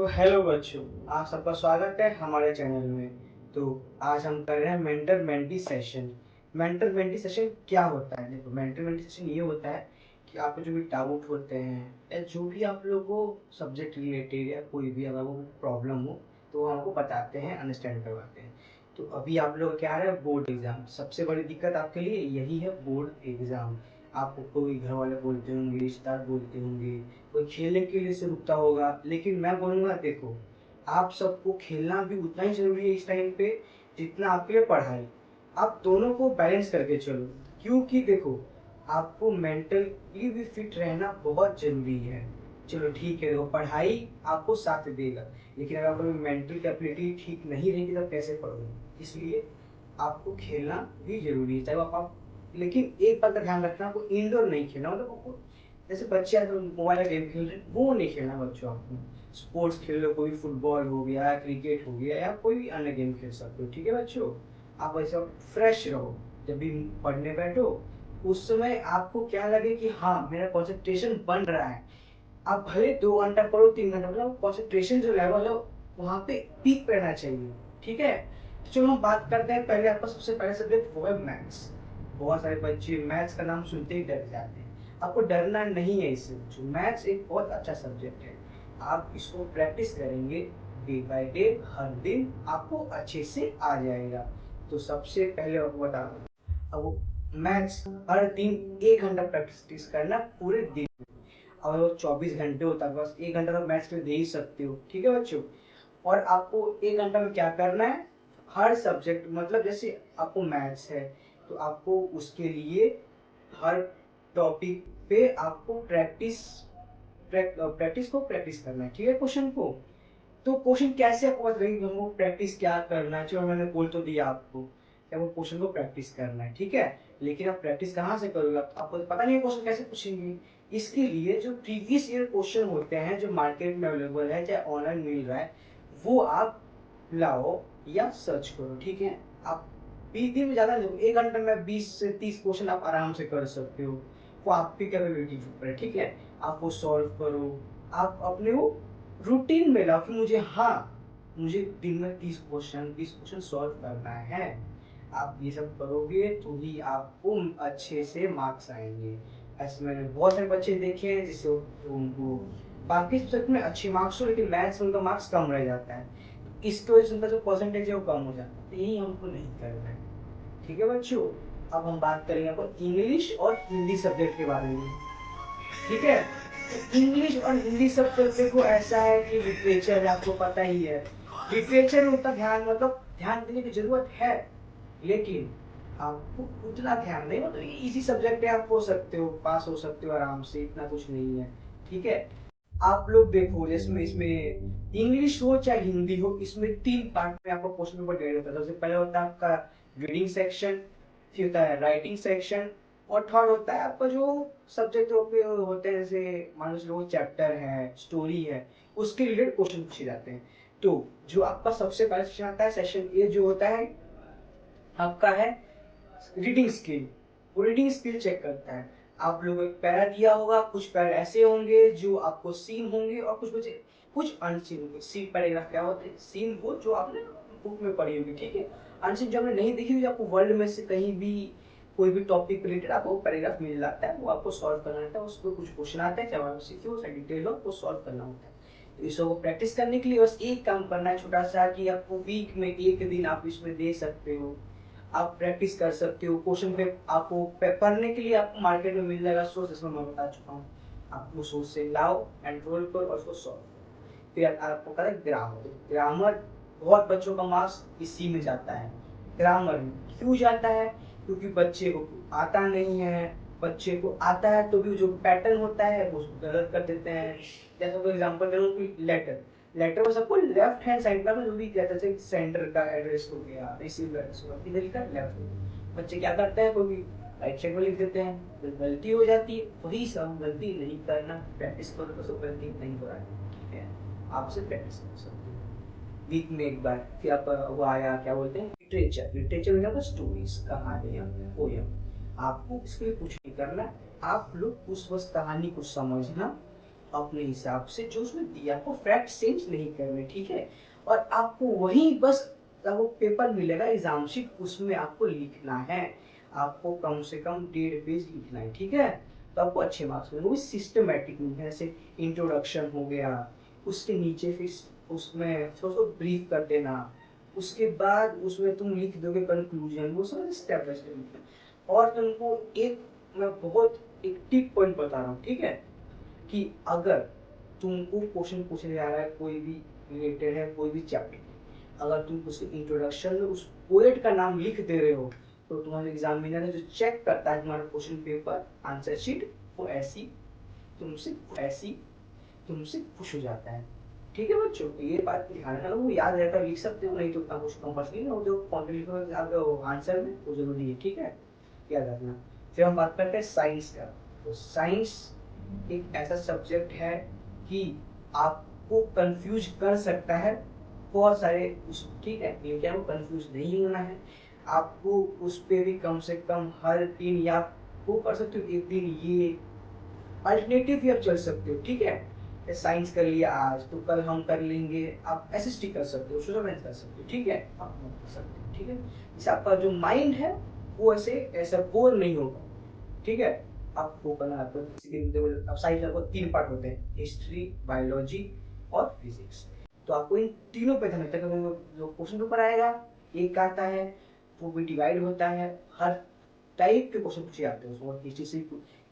Hello बच्चों, आप सबका स्वागत है हमारे चैनल में। तो आज हम कर रहे हैं mentor mentee session. Mentor mentee session क्या होता है? देखो, मेंटर मेंटी सेशन ये होता है कि आपको जो भी डाउट होते हैं या जो भी आप लोगों को सब्जेक्ट रिलेटेड या कोई भी अगर वो प्रॉब्लम हो तो वो हमको बताते हैं, अंडरस्टैंड करवाते हैं। तो अभी आप लोग क्या आ रहा है, बोर्ड एग्जाम। सबसे बड़ी दिक्कत आपके लिए यही है, बोर्ड एग्जाम। आपको कोई घर वाले बोलते होंगे, रिश्तेदार बोलते होंगे, कोई खेलने के लिए से रुकता होगा, लेकिन मैं बोलूँगा देखो, आप सबको खेलना भी उतना ही ज़रूरी है इस टाइम पे जितना आपके लिए पढ़ाई। आप दोनों को बैलेंस करके चलो, क्योंकि देखो, आपको मेंटली भी फिट रहना बहुत ज़रूरी है। चलो ठीक है, देखो पढ़ाई आपको साथ देगा, लेकिन अगर आपकी मेंटल कैपेबिलिटी ठीक नहीं रहेगी तो कैसे पढ़ोगे? इसलिए आपको खेलना भी ज़रूरी है, चाहे वो आप लेकिन एक बात का ध्यान रखना, आपको इंडोर नहीं खेलना। मतलब आपको जैसे बच्चे आजकल मोबाइल का गेम खेल रहे हैं, वो नहीं खेलना बच्चों। आपको स्पोर्ट्स खेल लो, कोई फुटबॉल हो गया, क्रिकेट हो गया, या कोई भी अन्य गेम खेल सकते हो। ठीक है बच्चों, आप वैसे फ्रेश रहो। जब भी पढ़ने बैठो उस समय आपको क्या लगे कि हाँ, मेरा कंसंट्रेशन बन रहा है। आप भले 2 घंटा पढ़ो, 3 घंटा पढ़ो, कंसंट्रेशन जो लेवल है वहाँ पे पीक पे रहना चाहिए। ठीक है, तो चलो हम बात करते हैं। पहले आपका सबसे पहला सब्जेक्ट वो है मैथ्स। बहुत सारे बच्चे मैथ्स का नाम सुनते ही डर जाते हैं। आपको डरना नहीं है इससे। मैथ्स एक बहुत अच्छा सब्जेक्ट है। आप इसको प्रैक्टिस करेंगे डे बाय डे, हर दिन आपको अच्छे से आ जाएगा। तो सबसे पहले आपको बता दूं, अब मैथ्स हर दिन 1 घंटा प्रैक्टिस करना पूरे दिन। अगर वो 24 घंटे होता है, बस 1 घंटा तो मैथ्स में दे ही सकते हो। ठीक है बच्चों, और आपको 1 घंटा में क्या करना है, हर सब्जेक्ट, मतलब जैसे आपको मैथ्स है तो आपको उसके लिए हर टॉपिक पे आपको प्रैक्टिस करना है। ठीक है, क्वेश्चन को। तो क्वेश्चन कैसे आपको पता लगेगा हमको प्रैक्टिस क्या करना है? चलो मैंने बोल तो दिया आपको कि आपको क्वेश्चन को प्रैक्टिस करना है, ठीक है। लेकिन आप प्रैक्टिस कहाँ से करोगे? आपको पता नहीं है क्वेश्चन कैसे पूछेंगे। इसके लिए जो प्रीवियस ईयर क्वेश्चन होते हैं, जो मार्केट में अवेलेबल है, चाहे ऑनलाइन मिल रहा है, वो आप लाओ या सर्च करो। ठीक है, आप 20 दिन में ज़्यादा नहीं, 1 घंटे में 20 से 30 क्वेश्चन आप आराम से कर सकते हो। वो आपकी कैपेबिलिटी के ऊपर है। ठीक है, आप वो सॉल्व करो। आप अपने वो रूटीन में लाओ कि मुझे, हाँ, मुझे दिन में 30 क्वेश्चन सॉल्व करना है। आप ये सब करोगे तो ही आपको अच्छे से मार्क्स आएंगे। ऐसे मैंने बहुत सारे बच्चे देखे हैं जिससे उनको बाकी सब्जेक्ट में अच्छे मार्क्स हो, लेकिन मैथ्स में उनका मार्क्स कम रह जाता है। इसकी वजह से उनका जो परसेंटेज है वो कम हो जाता है। तो यही हमको नहीं करना है। ठीक है बच्चों, अब हम बात करेंगे आपको इंग्लिश और हिंदी सब्जेक्ट के बारे में। ठीक है, तो इंग्लिश और हिंदी सब्जेक्ट देखो ऐसा है कि लिटरेचर है, आपको पता ही है। लिटरेचर में उतना ध्यान, मतलब ध्यान देने की जरूरत है, लेकिन आपको उतना ध्यान नहीं, मतलब इजी सब्जेक्ट है, आप हो सकते हो, पास हो सकते हो आराम से, इतना कुछ नहीं है। ठीक है, आप लोग देखो, जिसमें इसमें इंग्लिश हो चाहे हिंदी हो, इसमें 3 पार्ट में आपको क्वेश्चन पेपर डिवाइड होता है। सबसे पहले होता है आपका रीडिंग सेक्शन, फिर होता है राइटिंग सेक्शन, और थर्ड होता है आपका जो सब्जेक्ट होते हैं, जैसे मान लो चैप्टर है, स्टोरी है, उसके रिलेटेड क्वेश्चन पूछे जाते हैं। तो जो आपका सबसे पहला सेशन आता है, सेशन ए, जो होता है आपका है रीडिंग स्किल। वो रीडिंग स्किल चेक करता है। आप लोगों को एक पैरा दिया होगा, कुछ पैरा ऐसे होंगे जो आपको सीन होंगे, और कुछ बचे कुछ अनसीन होंगे। सीन पैराग्राफ क्या होते हैं? सीन वो जो आपने बुक में पढ़ी होगी, ठीक है। अनसीन जो आपने नहीं देखी होगी, आपको वर्ल्ड में से कहीं भी कोई भी टॉपिक रिलेटेड आपको पैराग्राफ मिल जाता है, वो आपको सॉल्व करना रहता है। उसको कुछ क्वेश्चन आते हैं, चाहे आप सीखे हो चाहे डिटेल हो, आपको सॉल्व करना होता है। तो इसको प्रैक्टिस करने के लिए बस एक काम करना है छोटा सा, कि आपको वीक में 1 दिन आप इसमें दे सकते हो। आप प्रैक्टिस कर सकते हो। क्वेश्चन पे आपको पढ़ने के लिए आपको मार्केट में मिल जाएगा सोर्स, इसमें मैं बता चुका हूँ। आप वो सोर्स से लाओ, एनरोल करो और उसको सॉल्व करो। फिर आपको करें ग्रामर। ग्रामर बहुत बच्चों का मार्क्स इसी में जाता है। ग्रामर में क्यों जाता है? क्योंकि बच्चे को आता नहीं है। बच्चे को आता है तो भी जो पैटर्न होता है वो उसको गलत कर देते हैं। जैसे फॉर एग्जांपल करूँ कि लेटर, लेटर में सबको लेफ्ट हैंड साइड का जो भी कहते हैं, सेंटर का एड्रेस हो गया, रिसीव एड्रेस हो गया, इधर का लेफ्ट। बच्चे क्या करते हैं, कोई राइट साइड में लिख देते हैं, तो गलती हो जाती है। वही सब गलती नहीं करना, प्रैक्टिस करो तो सब गलती नहीं हो रहा है। ठीक है, आपसे प्रैक्टिस कर सकते हो वीक में एक बार। फिर आप वो आया, क्या बोलते हैं, लिटरेचर। लिटरेचर में क्या, स्टोरीज, कहानियाँ, पोयम। आपको इसके लिए कुछ नहीं करना, आप लोग उस बस कहानी को समझना अपने हिसाब से जो उसने दिया, आपको फैक्ट चेंज नहीं करने, ठीक है। और आपको वही बस वो पेपर मिलेगा एग्जाम शीट, उसमें आपको लिखना है, आपको कम से कम 1.5 पेज लिखना है, ठीक है। तो आपको अच्छे मार्क्स मिलेंगे। वो सिस्टमेटिक नहीं है, जैसे इंट्रोडक्शन हो गया, उसके नीचे फिर उसमें थोड़ा ब्रीफ कर देना, उसके बाद उसमें तुम लिख दोगे कंक्लूजन, वो सब स्टेप बाय स्टेप। और तुमको एक मैं बहुत एक टिप पॉइंट बता रहा हूँ, ठीक है, कि अगर तुमको क्वेश्चन पूछने जा रहा है कोई भी रिलेटेड है कोई भी चैप्टर, अगर तुम उसके इंट्रोडक्शन में उस पोएट का नाम लिख दे रहे हो, तो तुम्हारे एग्जामिनर ने जो चेक करता है तुम्हारा क्वेश्चन पेपर आंसर शीट, वो ऐसी तुमसे खुश हो जाता है, ठीक है बच्चों। ये बात ध्यान रखना, वो याद रहता है लिख सकते हो, नहीं तो उतना कुछ कंपल्सरी नहीं, वो जो कॉन्ट्रीब्यूशन आपका आंसर में वो जरूरी है, ठीक है, याद रखना। फिर हम बात करते हैं साइंस का। तो साइंस एक ऐसा सब्जेक्ट है कि आपको कंफ्यूज कर सकता है बहुत सारे उस, ठीक है, लेकिन आपको कंफ्यूज नहीं होना है। आपको उस पे भी कम से कम हर दिन या वो कर सकते हो, एक दिन ये अल्टरनेटिव भी आप चल सकते हो, ठीक है। साइंस कर लिया आज तो कल हम कर लेंगे, आप ऐसे स्टिक कर सकते हो, सोशल साइंस कर सकते हो, ठीक है, आप कर सकते हो, ठीक है। इससे आपका जो माइंड है वो ऐसे ऐसा बोर नहीं होगा, ठीक है। आपको करना है तो अब साइंस में आपको 3 पार्ट होते हैं, हिस्ट्री, बायोलॉजी और फिजिक्स। तो आपको इन तीनों पे ध्यान रखना है। जो क्वेश्चन पेपर आएगा एक आता है, वो भी डिवाइड होता है, हर टाइप के क्वेश्चन पूछे जाते हैं उसमें, हिस्ट्री से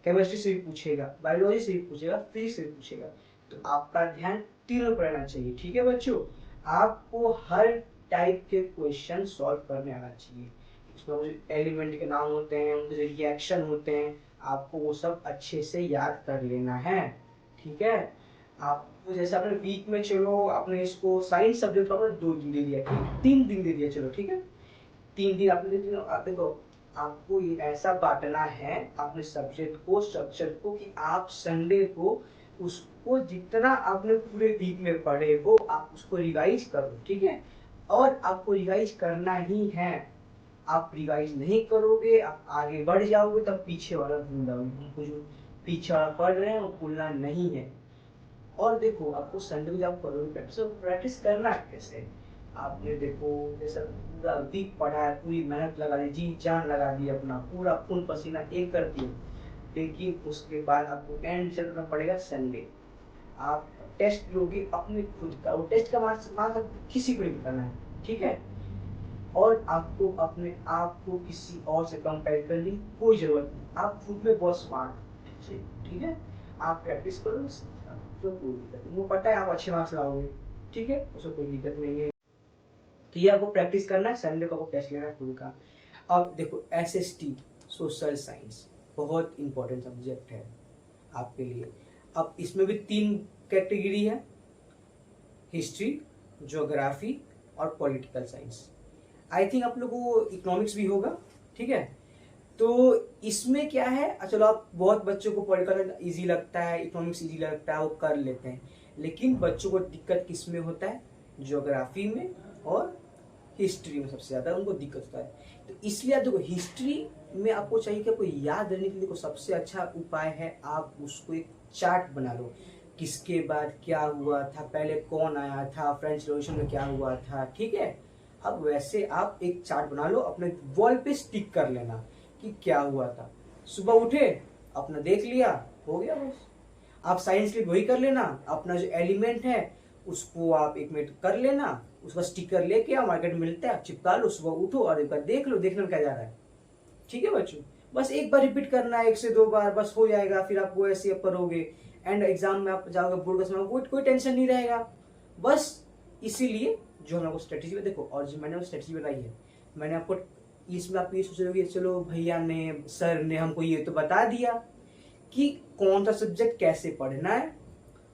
केमिस्ट्री से भी पूछेगा, बायोलॉजी से भी पूछेगा, फिजिक्स से भी पूछेगा। तो आपका ध्यान तीनों पर रहना चाहिए, ठीक है बच्चों। आपको हर टाइप के क्वेश्चन सॉल्व करने आना चाहिए। उसमें जो एलिमेंट के नाम होते हैं, उनके जो रिएक्शन होते हैं, आपको वो सब अच्छे से याद कर लेना है, ठीक है। आपको जैसे आपने वीक में, चलो आपने इसको साइंस सब्जेक्ट को आपने 2 दिन दे दिया, ठीक, 3 दिन दे दिया, चलो ठीक है, 3 दिन आपने देखो, आपको ये ऐसा बांटना है अपने सब्जेक्ट को, स्ट्रक्चर को, कि आप संडे को उसको जितना आपने पूरे वीक में पढ़े हो आप उसको रिवाइज करो, ठीक है। और आपको रिवाइज करना ही है, आप रिवाइज नहीं करोगे आप आगे बढ़ जाओगे, तब पीछे वाला भूल जाओगे। जो पीछे वाला पढ़ रहे हैं वो भूलना नहीं है। और देखो आपको संडे को जब करोगे प्रैक्टिस, तो प्रैक्टिस करना है कैसे, आपने देखो जैसा पूरा वीक पढ़ा है, पूरी मेहनत लगा दी, जी जान लगा दी, अपना पूरा खून पसीना एक कर दिए, लेकिन उसके बाद आपको एंड से करना पड़ेगा संडे। आप टेस्ट लोगे अपने खुद का, वो टेस्ट का मार्क्स किसी को नहीं करना है, ठीक है। और आपको अपने आप को किसी और से कंपेयर करने की कोई जरूरत नहीं, आप खुद में बहुत स्मार्ट, ठीक है। आप प्रैक्टिस करो, तो कोई दिक्कत नहीं, वो पता है आप अच्छे मार्क्स लाओगे, ठीक है, उसमें कोई दिक्कत नहीं है। तो ये आपको प्रैक्टिस करना है, संडे को आपको टेस्ट लेना है खुद का। अब देखो एसएसटी, सोशल साइंस, बहुत इंपॉर्टेंट सब्जेक्ट है आपके लिए। अब इसमें भी 3 कैटेगरी है, हिस्ट्री, ज्योग्राफी और पॉलिटिकल साइंस। आई थिंक आप लोगों को इकोनॉमिक्स भी होगा, ठीक है। तो इसमें क्या है, चलो आप बहुत बच्चों को पॉलिटिकल इजी लगता है, इकोनॉमिक्स इजी लगता है, वो कर लेते हैं, लेकिन बच्चों को दिक्कत किस में होता है, ज्योग्राफी में और हिस्ट्री में सबसे ज्यादा उनको दिक्कत होता है। तो इसलिए देखो हिस्ट्री में आपको चाहिए कि आपको याद रहने के लिए देखो सबसे अच्छा उपाय है आप उसको एक चार्ट बना लो, किसके बाद क्या हुआ था, पहले कौन आया था, फ्रेंच रेवोल्यूशन में क्या हुआ था, ठीक है। अब वैसे आप एक चार्ट बना लो, अपने वॉल पे स्टिक कर लेना कि क्या हुआ था, सुबह उठे अपना देख लिया, हो गया बस। आप साइंस के वही कर लेना, अपना जो एलिमेंट है उसको आप 1 मिनट कर लेना, उसका स्टिकर लेके आप मार्केट में मिलता है, चिपका लो, सुबह उठो और एक बार देख लो, देखने में क्या जा रहा है, ठीक है बच्चों। बस एक बार रिपीट करना है, 1 से 2 बार बस हो जाएगा, फिर आप वो ऐसे करोगे, एंड एग्जाम में आप जाओगे बोर्ड का समय कोई टेंशन नहीं रहेगा। बस इसीलिए जो हम आपको स्ट्रेटेजी में देखो, और जो मैंने स्ट्रेटेजी बताई है, मैंने आपको इसमें आप ये सोच रहे हो चलो भैया ने सर ने हमको ये तो बता दिया कि कौन सा सब्जेक्ट कैसे पढ़ना है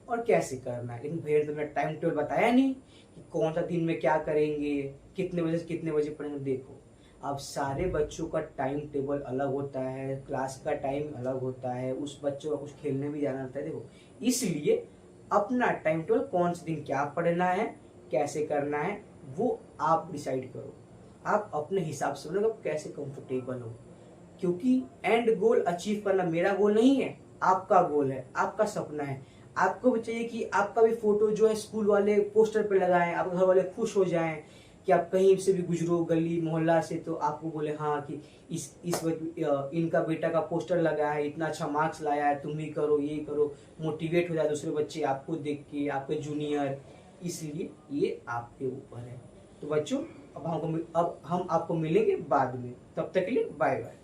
और कैसे करना है, लेकिन भैया ने तो मेरा टाइम टेबल बताया नहीं कि कौन सा दिन में क्या करेंगे, कितने बजे से कितने बजे पढ़ेंगे। देखो अब सारे बच्चों का टाइम टेबल अलग होता है, क्लास का टाइम अलग होता है, उस बच्चों का कुछ खेलने भी जाना होता है, देखो इसलिए अपना टाइम टेबल कौन से दिन क्या पढ़ना है कैसे करना है वो आप डिसाइड करो, आप अपने हिसाब से बोलो कैसे कंफर्टेबल हो, क्योंकि एंड गोल अचीव करना मेरा गोल नहीं है, आपका गोल है, आपका सपना है। आपको भी चाहिए कि आपका भी फोटो जो है स्कूल वाले पोस्टर पे लगाएं, आपके घर वाले खुश हो जाएं कि आप कहीं से भी गुजरो गली मोहल्ला से तो आपको बोले हाँ कि इनका बेटा का पोस्टर लगा है, इतना अच्छा मार्क्स लाया है, तुम भी करो, ये करो, मोटिवेट हो जाए दूसरे बच्चे आपको देख के, आपके जूनियर। इसलिए ये आपके ऊपर है। तो बच्चों अब हम आपको मिलेंगे बाद में, तब तक के लिए बाय बाय।